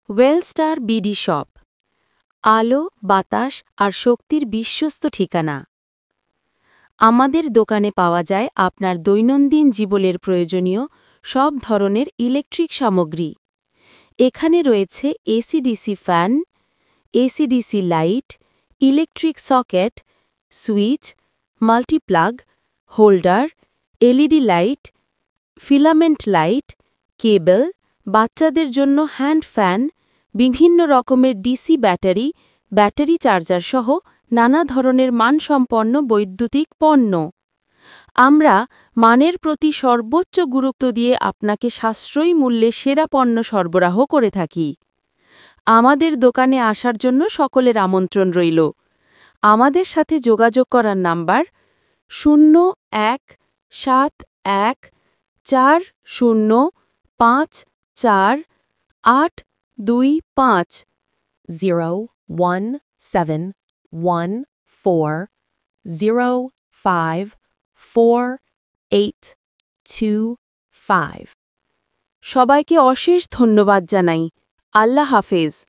ওয়েলস্টার BD shop, আলো, বাতাস আর শক্তির বিশ্বস্ত ঠিকানা। আমাদের দোকানে পাওয়া যায় আপনার দৈনন্দিন জীবনের প্রয়োজনীয় সব ধরনের ইলেকট্রিক সামগ্রী। এখানে রয়েছে AC DC fan, AC DC light, electric socket, switch, multiplug, holder, LED light, filament light, cable, বাচ্চাদের জন্য হ্যান্ড ফ্যান, বিভিন্ন রকমের ডিসি ব্যাটারি, ব্যাটারি চার্জার সহ নানা ধরনের মানসম্পন্ন বৈদ্যুতিক পণ্য। আমরা মানের প্রতি সর্বোচ্চ গুরুত্ব দিয়ে আপনাকে সাশ্রয়ী মূল্যে সেরা পণ্য সরবরাহ করে থাকি। আমাদের দোকানে আসার জন্য সকলের আমন্ত্রণ রইল। আমাদের সাথে যোগাযোগ করার নাম্বার 0171405485 01714054825। সবাইকে অশেষ ধন্যবাদ জানাই। আল্লাহ হাফেজ।